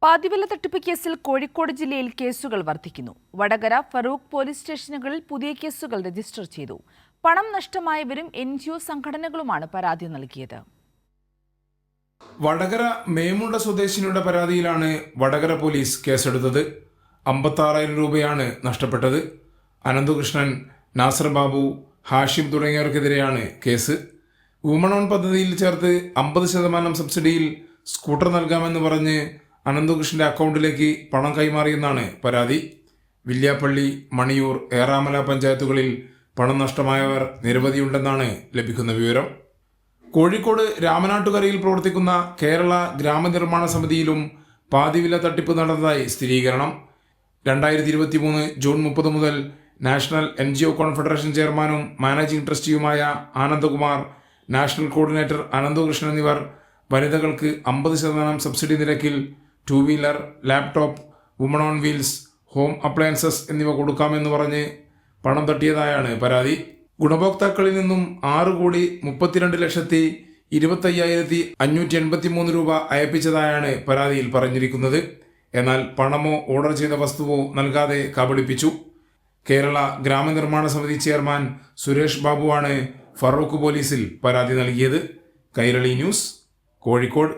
പാതിവെല്ല തട്ടിപ്പ് കേസിൽ കോഴിക്കോട് ജില്ലയിൽ കേസുകൾ വർദ്ധിക്കുന്നു. വടകര, ഫറൂഖ് പോലീസ് സ്റ്റേഷനുകളിൽ പുതിയ കേസുകൾ രജിസ്റ്റർ ചെയ്തു. പണം നഷ്ടമായവരും NGO സംഘടനകളുമാണ് പരാതി നൽകിയത്. വടകര മേമുണ്ട സ്വദേശിനിയുടെ പരാതിയിലാണ് വടകര പോലീസ് കേസെടുത്തത്. 56,000 രൂപയാണ് നഷ്ടപ്പെട്ടത്. അനന്തകൃഷ്ണൻ, നാസർ ബാബു, ഹാഷിം തുടങ്ങിയവർക്കെതിരെയാണ് കേസ്. വുമൺ ഓൺ പദ്ധതിയിൽ ചേർത്ത് 50% സബ്സിഡിയിൽ സ്കൂട്ടർ നൽകാമെന്ന് പറഞ്ഞ് അനന്തകൃഷ്ണന്റെ അക്കൗണ്ടിലേക്ക് പണം കൈമാറിയെന്നാണ് പരാതി. വില്യാപ്പള്ളി, മണിയൂർ, ഏറാമല പഞ്ചായത്തുകളിൽ പണം നഷ്ടമായവർ നിരവധിയുണ്ടെന്നാണ് ലഭിക്കുന്ന വിവരം. കോഴിക്കോട് രാമനാട്ടുകരയിൽ പ്രവർത്തിക്കുന്ന കേരള ഗ്രാമനിർമ്മാണ സമിതിയിലും പാതിവില തട്ടിപ്പ് നടന്നതായി സ്ഥിരീകരണം. 2023 ജൂൺ 30 മുതൽ നാഷണൽ NGO കോൺഫെഡറേഷൻ ചെയർമാനും മാനേജിംഗ് ട്രസ്റ്റിയുമായ ആനന്ദകുമാർ, നാഷണൽ കോർഡിനേറ്റർ അനന്തകൃഷ്ണൻ എന്നിവർ വനിതകൾക്ക് 50% സബ്സിഡി നിരക്കിൽ 2 wheeler, laptop, woman on wheels, home appliances എന്നിവ കൊടുക്കാമെന്ന് പറഞ്ഞ് പണം തട്ടിയതായാണ് പരാതി. ഗുണഭോക്താക്കളിൽ നിന്നും 6,32,25,583 രൂപ അയപ്പിച്ചതായാണ് പരാതിയിൽ പറഞ്ഞിരിക്കുന്നത്. എന്നാൽ പണമോ ഓർഡർ ചെയ്ത വസ്തുവോ നൽകാതെ കബളിപ്പിച്ചു. കേരള ഗ്രാമനിർമ്മാണ സമിതി ചെയർമാൻ സുരേഷ് ബാബുവാണ് ഫറൂഖ് പോലീസിൽ പരാതി നൽകിയത്. കൈരളി ന്യൂസ്, കോഴിക്കോട്.